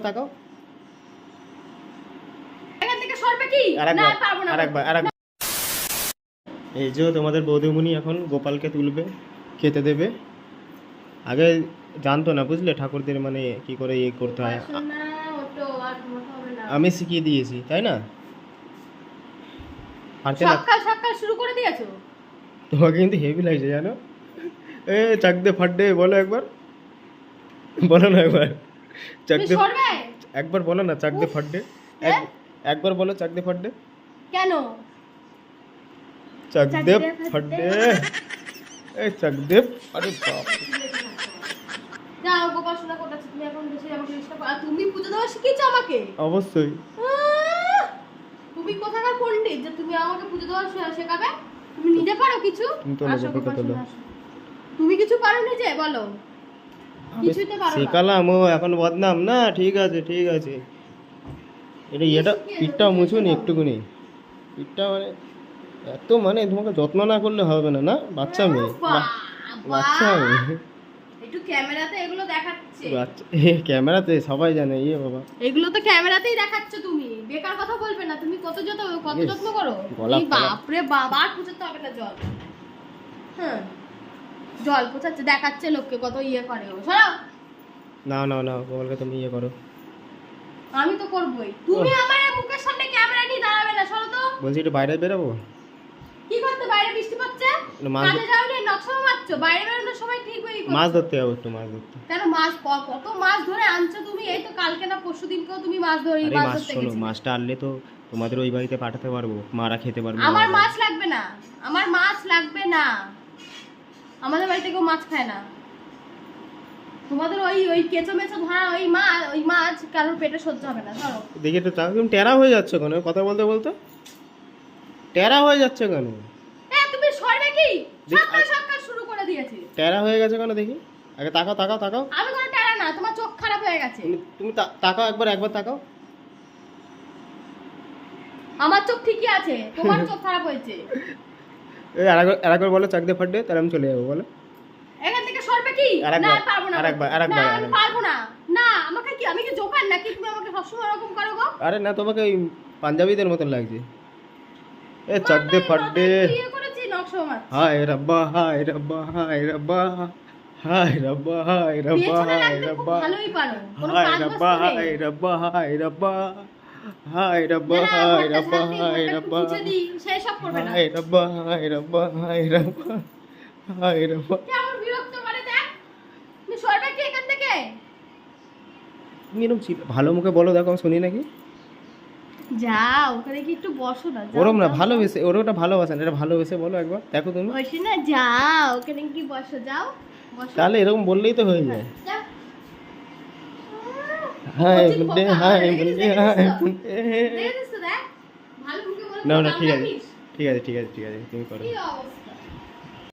তাকাও। এখান থেকে সরবে কি? না পারবো না। আরেকবার। এই যে তোমাদের বৌদিমণি এখন গোপালকে তুলবে, খেতে দেবে। আগে জানতো না, বুঝলে, ঠাকুরদের মানে কি করে ইয়ে করতে হয়। আমি শিখিয়ে দিয়েছি, তাই না? সকাল সকাল শুরু করে দিয়েছো। তোমাকে কিন্তু হেভি লাগছে জানো। এ চাক দে ফাট দে বলো একবার, বলো না একবার। চাক দে, একবার বলো না চাক দে ফাট দে। একবার বলো চাক দে ফাট দে। কেন চাক দে ফাট দে? এই চাক দে। আরে বাপ, যাও গোপাল সোনা কোথা তুমি এখন বেশি আমাকে ডিস্টার্ব। আর তুমি পূজা দেওয়া শিখিয়েছো আমাকে? অবশ্যই। তুমি কোথাকার পণ্ডিত যে তুমি আমাকে পূজা দেওয়া শেখাবে? তুমি নিজে পারো কিছু? তুমি কিছু পারো নিজে বলো? কিছুতে পারো না। শেখালাম, ও এখন বদনাম না। ঠিক আছে ঠিক আছে। এটা পিঠটা মুছুনি একটুকুনি। পিঠটা মানে এত মানে তোমাকে যত্ন না করলে হবে না, না? বাচ্চা মেয়ে, বাচ্চা মেয়ে। একটু ক্যামেরাতে এগুলো দেখাচ্ছে। ক্যামেরাতে সবাই জানে। ইয়ে বাবা, এগুলো তো ক্যামেরাতেই দেখাচ্ছ তুমি। বেকার কথা বলবে না। তুমি কত যত্ন করো। এই বাপ রে বাবা, আর পুছাতে হবে না জল। হ্যাঁ, জল পোছাচ্ছে, দেখাচ্ছে লোককে কত ইয়ে করে ও। সরাও। না গোপালকে তুমি ইয়ে করো। আমি তো করবই। তুমি আমার মুখের সামনে ক্যামেরা নিয়ে দাঁড়াবে না। সরো তো। বলছি একটু বাইরে বেরোবো। কি করতে? বাইরে বৃষ্টি পড়ছে, কাজে যাও নি, নকশা মারছো। বাইরে বেরোনোর সময় ঠিক হয়েই করছো। মাছ ধরতে যাবো, একটু মাছ ধরতে। কেন? মাছ কত মাছ ধরে আনছো তুমি? এই তো কালকে না পরশুদিনকেও তুমি মাছ ধরে মাছ ধরতে গেছিলে। মাছটা আনলে তো তোমাদের ওই বাড়িতে পাঠাতে পারবো, মারা খেতে পারবে। আমার মাছ লাগবে না, আমার মাছ লাগবে না। আমাদের বাড়িতে কেউ মাছ খায় না। তোমাদের ওই কেঁচো মেচো ধরা ওই মাছ কারোর পেটে সহ্য হবে না। ধরো দেখি তো, তুমি টেরা হয়ে যাচ্ছ কেন কথা বলতে বলতে? টেরা হয়ে যাচ্ছে কেন? তুমি সরবে কি? সকাল শুরু করে দিয়েছি। টেরা হয়ে গেছে কেন দেখি? আগে তাকাও। আমি কোনো টেরা না, তোমার চোখ খারাপ হয়ে গেছে। তুমি তাকাও একবার তাকাও। আমার চোখ ঠিকই আছে, তোমার চোখ খারাপ হয়েছে। এই আরেকবার বলো চাক দিয়ে ফাট দে, তাহলে আমি চলে যাবো। বলো এখান থেকে সরবে কি? না পারবো না। আরেকবার আমি পারবো না। না আমাকে কি, আমি কি জোকার নাকি তুমি আমাকে সবসময় এরকম করো গো? আরে না, তোমাকে ওই পাঞ্জাবিদের মতন লাগছে। এ চাক দে ফাট দে। কি করেছি নকশা মার? হায় রব্বা হায় রব্বা হায় রব্বা হায় রব্বা হায় রব্বা হায় রব্বা। ভালোই পারো। হায় রব্বা হায় রব্বা হায় রব্বা হায় রব্বা হায় রব্বা হায় রব্বা সেই সব করবে না। হায় রব্বা হায় রব্বা হায় রব্বা হায় রব্বা। কেমন বিরক্ত করে দেখ। তুমি সরবে কি এখান থেকে? তুমি এরকম ভালো মুখে বলো, দেখো শুনি নাকি। যাও ওখানে কি একটু বসো না। ওরম না, ভালোবেসে, ওটা ভালোবাসা না, এটা ভালোবেসে বলো একবার, দেখো তুমি। বসি না, যাও ওখানে কি বসো, যাও বসো। তাহলে এরকম বললেই তো হয়ে যায়। যাও। হাই বুদ্ধে হাই বুদ্ধে হাই বুদ্ধে। দেখেছিস তো দেখ, ভালো মুখে বলো। না ঠিক আছে তুমি করো। কি অবস্থা?